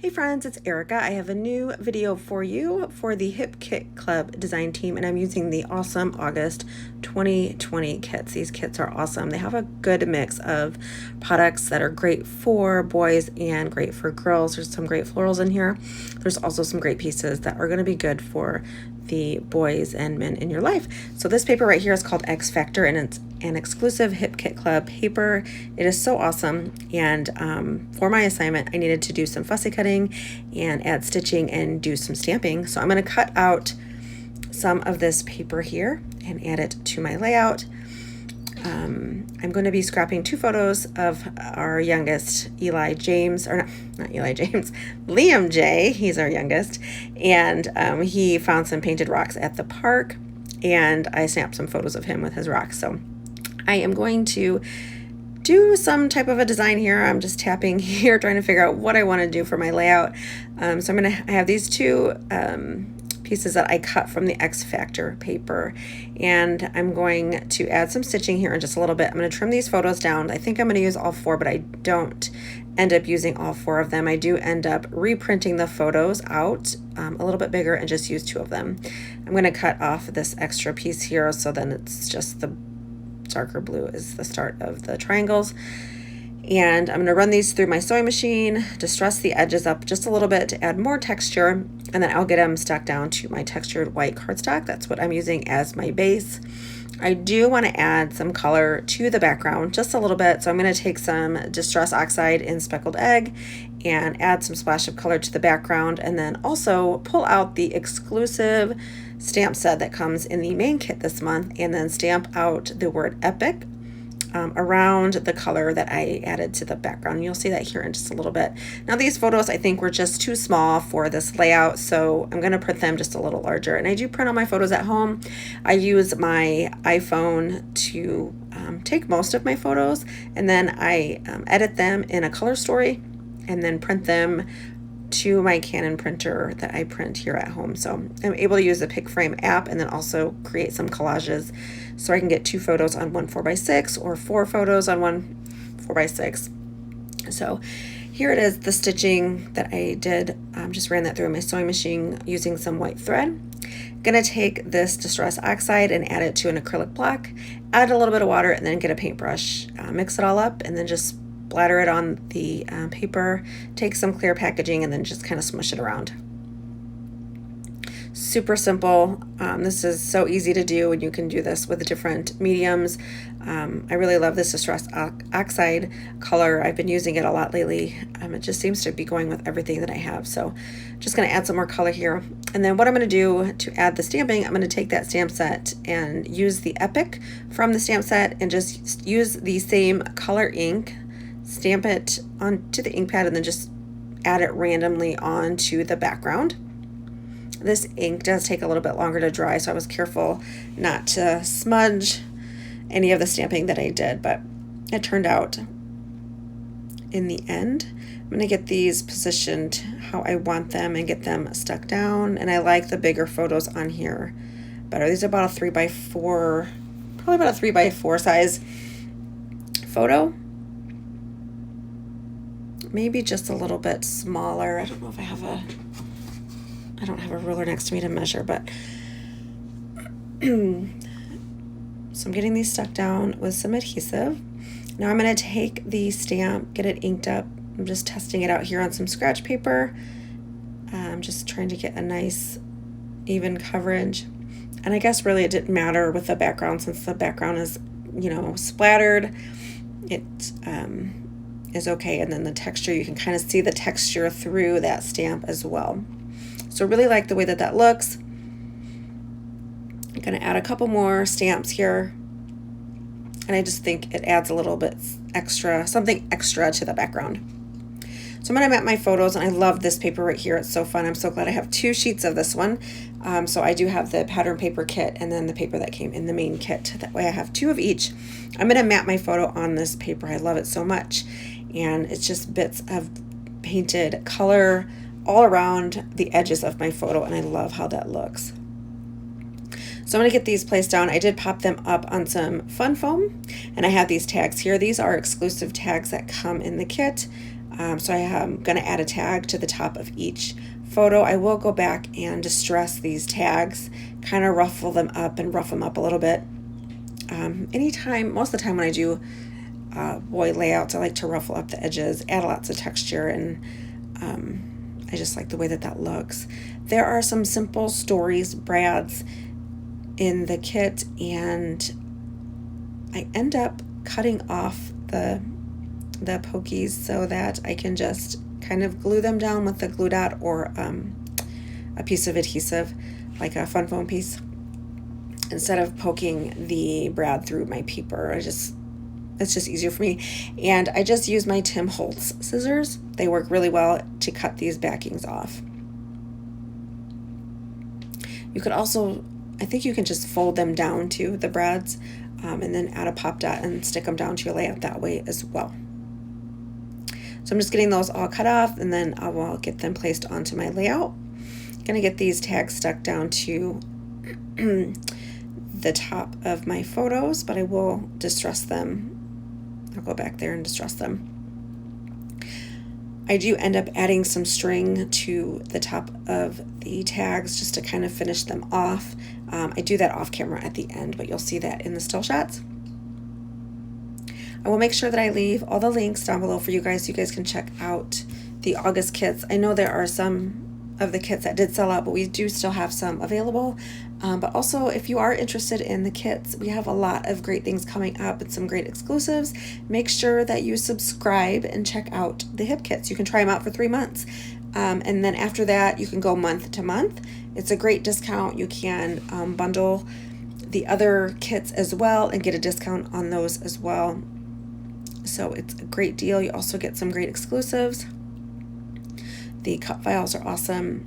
Hey friends, it's Erica. I have a new video for you for the Hip Kit Club design team, and I'm using the awesome August 2020 kits. These kits are awesome. They have a good mix of products that are great for boys and great for girls. There's some great florals in here. There's also some great pieces that are going to be good for the boys and men in your life. So this paper right here is called X Factor, and it's an exclusive Hip Kit Club paper. It is so awesome, and for my assignment I needed to do some fussy cutting and add stitching and do some stamping. So I'm going to cut out some of this paper here and add it to my layout. I'm going to be scrapping 2 photos of our youngest, Eli James, or not Eli James, Liam J. He's our youngest, and he found some painted rocks at the park, and I snapped some photos of him with his rocks. So I am going to do some type of a design here. I'm just tapping here, trying to figure out what I want to do for my layout. So I have these 2 pieces that I cut from the X Factor paper, and I'm going to add some stitching here in just a little bit. I'm going to trim these photos down. I think I'm going to use all 4, but I don't end up using all 4 of them. I do end up reprinting the photos out a little bit bigger and just use 2 of them. I'm going to cut off this extra piece here, so then it's just the darker blue is the start of the triangles. And I'm going to run these through my sewing machine, distress the edges up just a little bit to add more texture, and then I'll get them stuck down to my textured white cardstock. That's what I'm using as my base. I do want to add some color to the background, just a little bit. So I'm going to take some Distress Oxide in Speckled Egg and add some splash of color to the background, and then also pull out the exclusive stamp set that comes in the main kit this month, and then stamp out the word Epic around the color that I added to the background. You'll see that here in just a little bit. Now these photos I think were just too small for this layout, so I'm going to print them just a little larger. And I do print all my photos at home. I use my iPhone to take most of my photos, and then I edit them in a color story and then print them to my Canon printer that I print here at home. So I'm able to use the PicFrame app and then also create some collages, so I can get 2 photos on one 4x6 or 4 photos on one 4x6. So here it is, the stitching that I did. Just ran that through my sewing machine using some white thread. Gonna take this Distress Oxide and add it to an acrylic block, add a little bit of water, and then get a paintbrush, mix it all up, and then just splatter it on the paper, take some clear packaging, and then just kind of smush it around. Super simple. This is so easy to do, and you can do this with different mediums. I really love this Distress Oxide color. I've been using it a lot lately. It just seems to be going with everything that I have. So just going to add some more color here. And then what I'm going to do to add the stamping, I'm going to take that stamp set and use the Epic from the stamp set and just use the same color ink, stamp it onto the ink pad, and then just add it randomly onto the background. This ink does take a little bit longer to dry, so I was careful not to smudge any of the stamping that I did, but it turned out in the end. I'm going to get these positioned how I want them and get them stuck down, and I like the bigger photos on here better. These are about a 3x4, probably about a 3x4 size photo. Maybe just a little bit smaller. I don't know if I don't have a ruler next to me to measure, but so I'm getting these stuck down with some adhesive. Now I'm going to take the stamp, get it inked up. I'm just testing it out here on some scratch paper. I'm just trying to get a nice even coverage. And I guess really it didn't matter with the background, since the background is, splattered. It is okay, and then the texture, you can kind of see the texture through that stamp as well. So really like the way that that looks. I'm going to add a couple more stamps here, and I just think it adds a little bit extra, something extra to the background. So I'm going to map my photos, and I love this paper right here. It's so fun. I'm so glad I have 2 sheets of this one. So I do have the pattern paper kit and then the paper that came in the main kit. That way I have 2 of each. I'm going to map my photo on this paper. I love it so much. And it's just bits of painted color all around the edges of my photo, and I love how that looks. So I'm going to get these placed down. I did pop them up on some fun foam, and I have these tags here. These are exclusive tags that come in the kit. So I am going to add a tag to the top of each photo. I will go back and distress these tags, kind of ruffle them up and rough them up a little bit. Most of the time when I do boy layouts, I like to ruffle up the edges, add lots of texture, and I just like the way that that looks. There are some simple stories, brads in the kit, and I end up cutting off the pokies so that I can just kind of glue them down with a glue dot or a piece of adhesive, like a fun foam piece, instead of poking the brad through my paper. It's just easier for me. And I just use my Tim Holtz scissors. They work really well to cut these backings off. You could also, I think you can just fold them down to the brads and then add a pop dot and stick them down to your layout that way as well. So I'm just getting those all cut off, and then I will get them placed onto my layout. I'm gonna get these tags stuck down to the top of my photos, but I will distress them. I'll go back there and distress them. I do end up adding some string to the top of the tags just to kind of finish them off. I do that off camera at the end, but you'll see that in the still shots. I will make sure that I leave all the links down below for you guys so you guys can check out the August kits. I know there are some of the kits that did sell out, but we do still have some available. But also, if you are interested in the kits, we have a lot of great things coming up and some great exclusives. Make sure that you subscribe and check out the hip kits. You can try them out for 3 months. And then after that, you can go month to month. It's a great discount. You can bundle the other kits as well and get a discount on those as well. So it's a great deal. You also get some great exclusives. The cut files are awesome.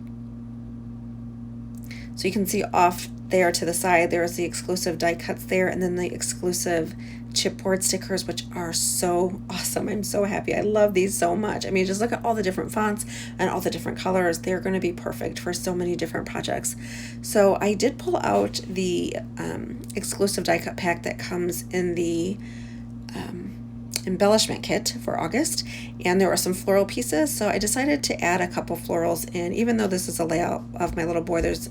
So you can see off there to the side, there's the exclusive die cuts there, and then the exclusive chipboard stickers, which are so awesome. I'm so happy. I love these so much. I mean, just look at all the different fonts and all the different colors. They're going to be perfect for so many different projects. So I did pull out the exclusive die cut pack that comes in the embellishment kit for August, and there were some floral pieces, so I decided to add a couple florals in. Even though this is a layout of my little boy, there's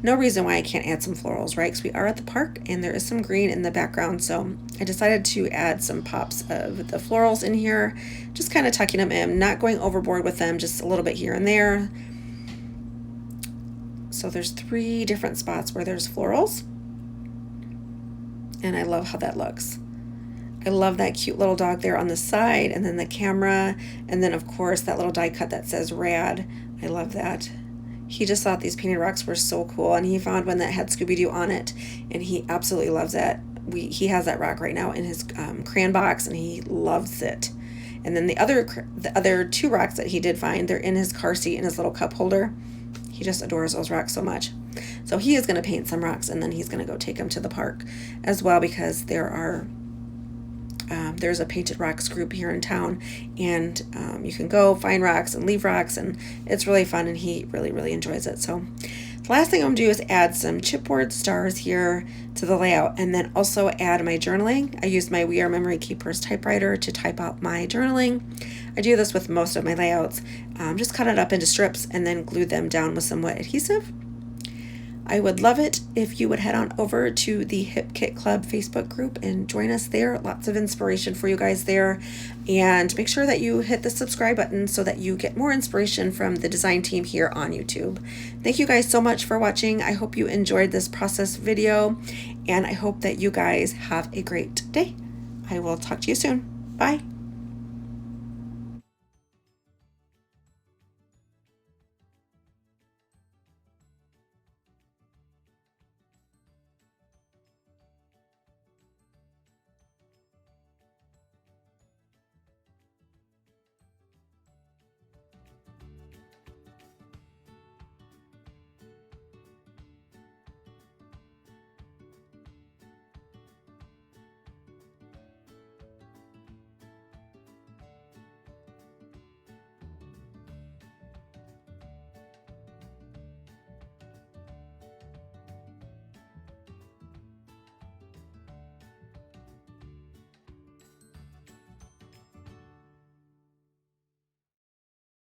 no reason why I can't add some florals, right? Because we are at the park and there is some green in the background, so I decided to add some pops of the florals in here, just kind of tucking them in, not going overboard with them, just a little bit here and there. So there's 3 different spots where there's florals, and I love how that looks. I love that cute little dog there on the side, and then the camera, and then of course that little die cut that says rad. I love that. He just thought these painted rocks were so cool, and he found one that had Scooby-Doo on it, and he absolutely loves that. He has that rock right now in his crayon box, and he loves it. And then the other 2 rocks that he did find, they're in his car seat in his little cup holder. He just adores those rocks so much. So he is going to paint some rocks, and then he's going to go take them to the park as well, because there's a painted rocks group here in town, and you can go find rocks and leave rocks, and it's really fun, and he really enjoys it. So the last thing I'm gonna do is add some chipboard stars here to the layout, and then also add my journaling. I used my We Are Memory Keepers typewriter to type out my journaling. I do this with most of my layouts. Just cut it up into strips and then glue them down with some wet adhesive. I would love it if you would head on over to the Hip Kit Club Facebook group and join us there. Lots of inspiration for you guys there. And make sure that you hit the subscribe button so that you get more inspiration from the design team here on YouTube. Thank you guys so much for watching. I hope you enjoyed this process video, and I hope that you guys have a great day. I will talk to you soon. Bye.